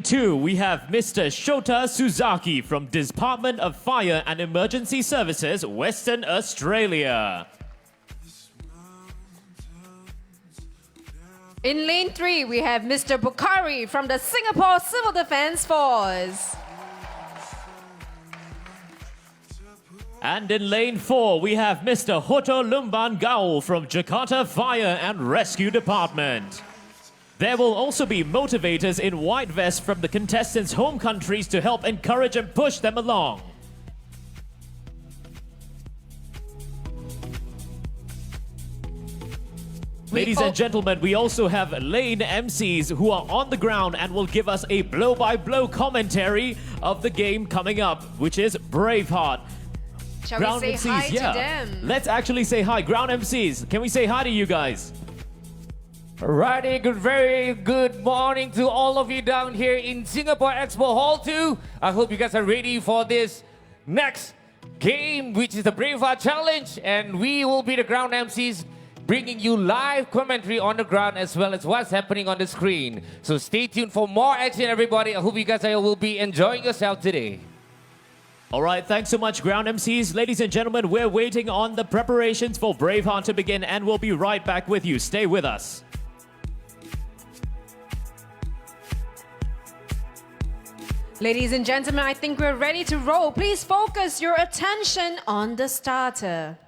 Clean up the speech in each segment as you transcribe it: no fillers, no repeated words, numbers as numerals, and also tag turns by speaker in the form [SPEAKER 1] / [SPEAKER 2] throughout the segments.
[SPEAKER 1] 2, we have Mr. Shota Suzaki from Department of Fire and Emergency Services, Western Australia.
[SPEAKER 2] In lane 3, we have Mr. Bukhari from the Singapore Civil Defence Force.
[SPEAKER 1] And in lane 4, we have Mr. Hoto Lumban Gaul from Jakarta Fire and Rescue Department. There will also be motivators in white vests from the contestants' home countries to help encourage and push them along. Ladies and gentlemen, we also have lane MCs who are on the ground and will give us a blow-by-blow commentary of the game coming up, which is Braveheart.
[SPEAKER 2] Shall
[SPEAKER 1] Ground
[SPEAKER 2] we say
[SPEAKER 1] MCs,
[SPEAKER 2] hi
[SPEAKER 1] yeah.
[SPEAKER 2] to them?
[SPEAKER 1] Let's actually say hi. Ground MCs, can we say hi to you guys?
[SPEAKER 3] Alrighty, very good morning to all of you down here in Singapore Expo Hall 2. I hope you guys are ready for this next game, which is the Braveheart Challenge. And we will be the ground MCs bringing you live commentary on the ground as well as what's happening on the screen. So stay tuned for more action, everybody. I hope you guys will be enjoying yourself today.
[SPEAKER 1] All right, thanks so much, Ground MCs. Ladies and gentlemen, we're waiting on the preparations for Braveheart to begin, and we'll be right back with you. Stay with us.
[SPEAKER 2] Ladies and gentlemen, I think we're ready to roll. Please focus your attention on the starter.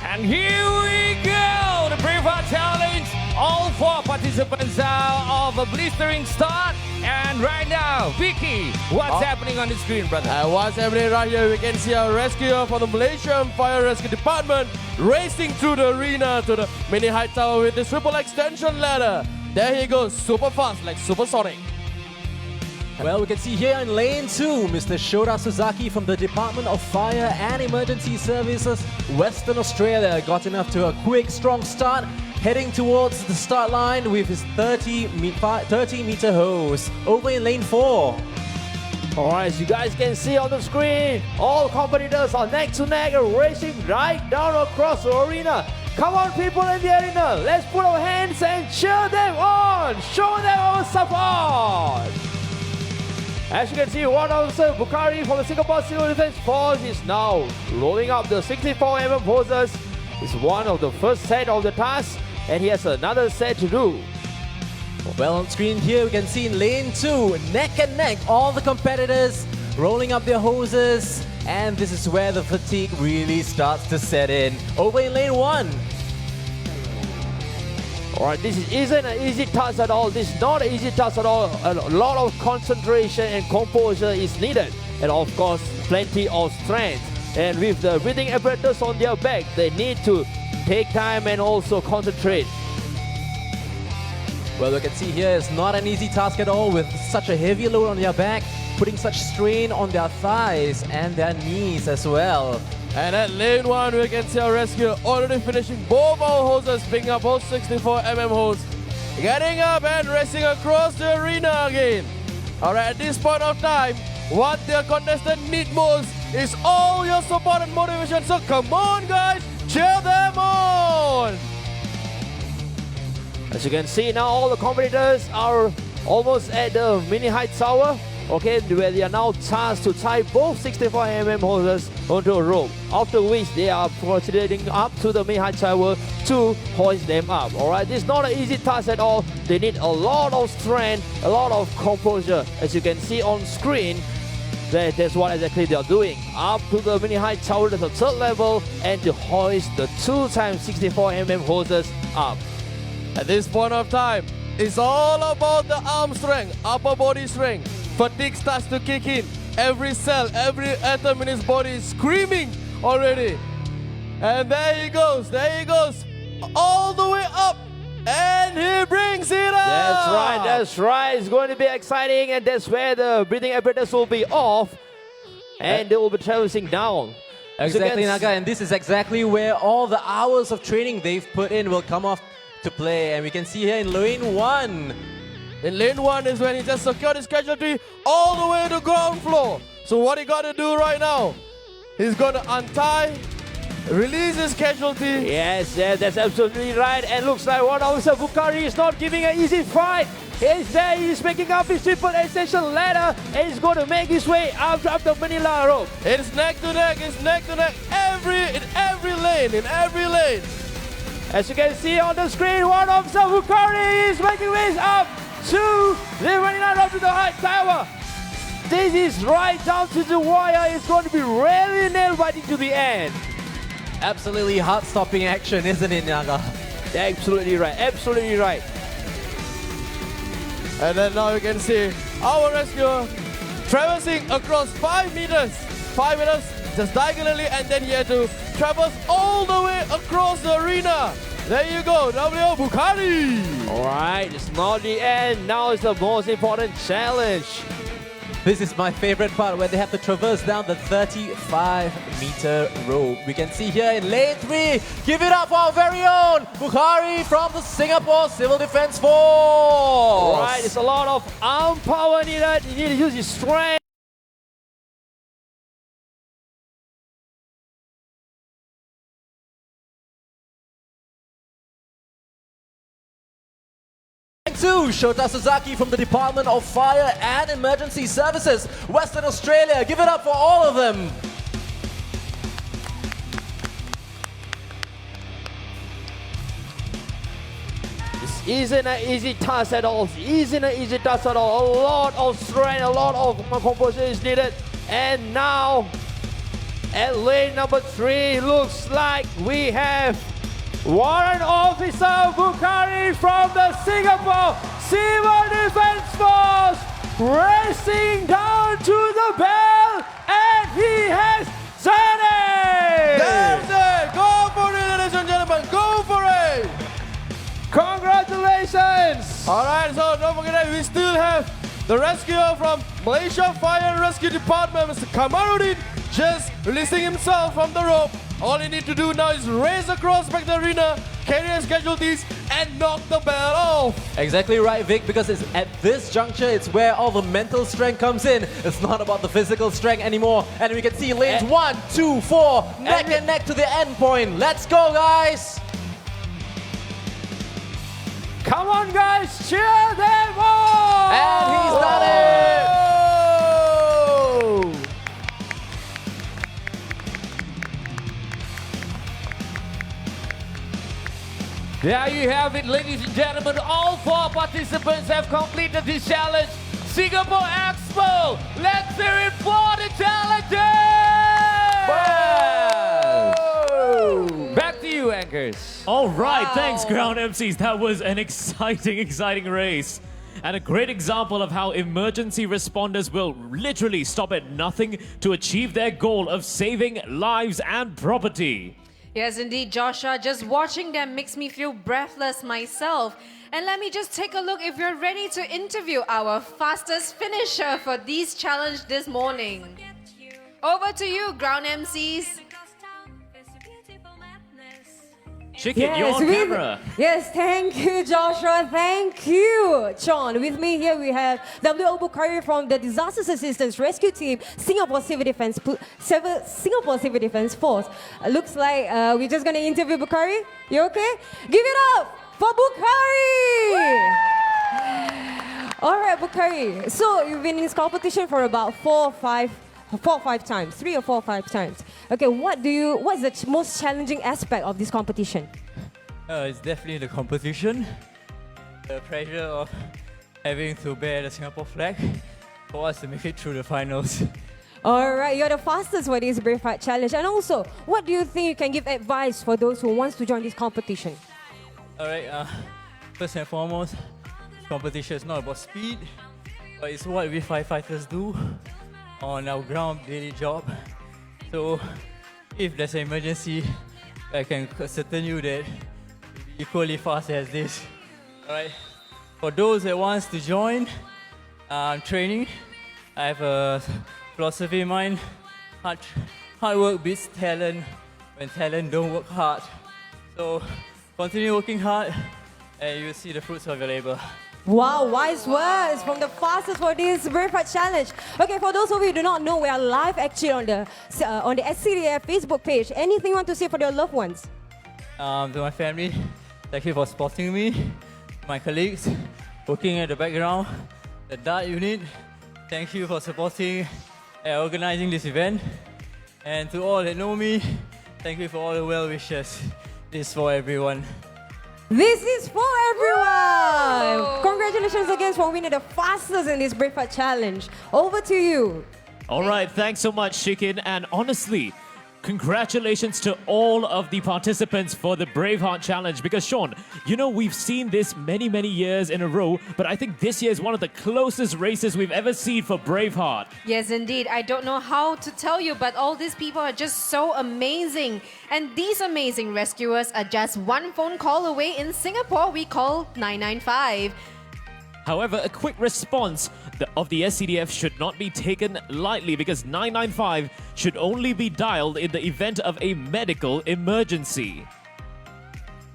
[SPEAKER 3] And here we go, the Braveheart Challenge. All 4 participants are of a blistering start. And right now, Vicky, what's happening on the screen, brother?
[SPEAKER 4] What's happening right here, we can see our rescuer from the Malaysian Fire Rescue Department racing through the arena to the mini height tower with the triple extension ladder. There he goes, super fast, like supersonic.
[SPEAKER 5] Well, we can see here in lane 2, Mr. Shota Suzaki from the Department of Fire and Emergency Services, Western Australia, got enough to a quick, strong start, heading towards the start line with his 30-meter hose. Over in lane 4.
[SPEAKER 6] Alright, as you guys can see on the screen, all competitors are neck to neck racing right down across the arena. Come on, people in the arena, let's put our hands and cheer them on, show them our support. As you can see, one officer, Bukhari from the Singapore Civil Defence Force, is now rolling up the 64mm hoses. It's one of the first set of the tasks, and he has another set to do.
[SPEAKER 5] Well, on screen here, we can see in lane 2, neck and neck, all the competitors rolling up their hoses. And this is where the fatigue really starts to set in. Over in lane 1.
[SPEAKER 6] Alright, this isn't an easy task at all. This is not an easy task at all. A lot of concentration and composure is needed. And of course, plenty of strength. And with the breathing apparatus on their back, they need to take time and also concentrate.
[SPEAKER 5] Well, we can see here it's not an easy task at all with such a heavy load on their back, putting such strain on their thighs and their knees as well.
[SPEAKER 4] And at lane 1, we can see our rescuer already finishing both our hoses, picking up both 64mm hose, getting up and racing across the arena again. Alright, at this point of time, what their contestant need most is all your support and motivation. So come on, guys, cheer them on!
[SPEAKER 6] As you can see now, all the competitors are almost at the mini height tower. Okay, where they are now tasked to tie both 64mm hoses onto a rope, after which they are proceeding up to the mini height tower to hoist them up. Alright, this is not an easy task at all. They need a lot of strength, a lot of composure. As you can see on screen, that's what exactly they are doing. Up to the mini height tower to the 3rd level and to hoist the 2x64mm hoses up.
[SPEAKER 4] At this point of time, it's all about the arm strength, upper body strength. Fatigue starts to kick in. Every cell, every atom in his body is screaming already. And there he goes, all the way up. And he brings it up!
[SPEAKER 6] That's right. It's going to be exciting, and that's where the breathing apparatus will be off. And they will be traversing down.
[SPEAKER 5] Exactly, Naga, and this is exactly where all the hours of training they've put in will come off to play. And we can see here in lane 1.
[SPEAKER 4] In lane 1 is when he just secured his casualty all the way to ground floor. So what he got to do right now, he's going to untie, release his casualty.
[SPEAKER 6] Yes, that's absolutely right. And looks like one officer Bukhari is not giving an easy fight. He's there, he's making up his triple ascension ladder, and he's going to make his way up the Manila rope.
[SPEAKER 4] It's neck to neck, in every lane.
[SPEAKER 6] As you can see on the screen, one officer Bukhari is making ways up to the Manila rope to the high tower. This is right down to the wire. It's going to be really nail-biting to the end.
[SPEAKER 5] Absolutely heart-stopping action, isn't it, Naga?
[SPEAKER 6] Absolutely right, absolutely right.
[SPEAKER 4] And then now you can see our rescuer traversing across 5 meters. 5 meters just diagonally, and then he had to traverse all the way across the arena. There you go, W. Bukhari.
[SPEAKER 6] Alright, it's not the end. Now it's the most important challenge.
[SPEAKER 5] This is my favorite part, where they have to traverse down the 35-meter rope. We can see here in lane 3, give it up for our very own Bukhari from the Singapore Civil Defence Force.
[SPEAKER 6] Right, it's a lot of arm power needed. You need to use your strength.
[SPEAKER 5] To Shota Suzaki from the Department of Fire and Emergency Services, Western Australia. Give it up for all of them.
[SPEAKER 6] This isn't an easy task at all. A lot of strength, a lot of composure is needed. And now, at lane number 3, looks like we have Warrant Officer Bukhari from the Singapore Civil Defence Force racing down to the bell, and he has done it!
[SPEAKER 4] That's it! Go for it, ladies and gentlemen, go for it!
[SPEAKER 6] Congratulations!
[SPEAKER 4] Alright, so don't forget that we still have the rescuer from Malaysia Fire and Rescue Department, Mr. Kamaruddin, just releasing himself from the rope. All you need to do now is race across back the arena, carry his casualties, and knock the bell off.
[SPEAKER 5] Exactly right, Vic, because it's at this juncture, it's where all the mental strength comes in. It's not about the physical strength anymore. And we can see lanes 1, 2, 4, neck and neck to the end point. Let's go, guys!
[SPEAKER 6] Come on, guys, cheer them on!
[SPEAKER 5] And he's done it!
[SPEAKER 3] There you have it, ladies and gentlemen. All 4 participants have completed this challenge. Singapore Expo, let's hear it for the challengers! Back to you, anchors.
[SPEAKER 1] All right,
[SPEAKER 2] Wow.
[SPEAKER 1] thanks, ground MCs. That was an exciting race. And a great example of how emergency responders will literally stop at nothing to achieve their goal of saving lives and property.
[SPEAKER 2] Yes, indeed, Joshua. Just watching them makes me feel breathless myself. And let me just take a look if you're ready to interview our fastest finisher for this challenge this morning. Over to you, ground MCs.
[SPEAKER 1] Chicken, you're on camera.
[SPEAKER 7] Yes, thank you, Joshua. Thank you, John. With me here we have W. Bukhari from the Disasters Assistance Rescue Team, Singapore Civil Defence Force. Looks like we're just going to interview Bukhari. You okay? Give it up for Bukhari! All right, Bukhari. So you've been in this competition for about 4 or 5 times, 3 or 4 or 5 times. Okay, what's the most challenging aspect of this competition?
[SPEAKER 8] It's definitely the competition, the pressure of having to bear the Singapore flag for us to make it through the finals.
[SPEAKER 7] All right, you're the fastest for this Braveheart challenge. And also, what do you think you can give advice for those who wants to join this competition?
[SPEAKER 8] All right, first and foremost, competition is not about speed, but it's what we firefighters do on our ground daily job. So if there's an emergency, I can certain you that we'll be equally fast as this. Alright. For those that wants to join training, I have a philosophy in mind. Hard work beats talent when talent don't work hard. So continue working hard and you'll see the fruits of your labor.
[SPEAKER 7] Wow, wise words from the fastest for this Braveheart Challenge. Okay, for those of you who do not know, we are live actually on the SCDF Facebook page. Anything you want to say for your loved ones?
[SPEAKER 8] To my family, thank you for supporting me. My colleagues working at the background, the DART unit, thank you for supporting and organizing this event. And to all that know me, thank you for all the well wishes. This is for everyone.
[SPEAKER 7] This is for everyone! Congratulations again for winning the fastest in this Braveheart Challenge. Over to you.
[SPEAKER 1] All right, thanks so much, Shikin. And honestly, congratulations to all of the participants for the Braveheart Challenge. Because Sean, you know, we've seen this many, many years in a row, but I think this year is one of the closest races we've ever seen for Braveheart.
[SPEAKER 2] Yes, indeed. I don't know how to tell you, but all these people are just so amazing. And these amazing rescuers are just one phone call away. In Singapore, we call 995.
[SPEAKER 1] However, a quick response of the SCDF should not be taken lightly because 995 should only be dialed in the event of a medical emergency.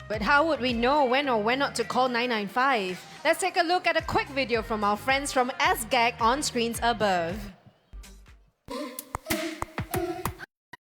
[SPEAKER 2] But how would we know when or when not to call 995? Let's take a look at a quick video from our friends from SGAG on screens above.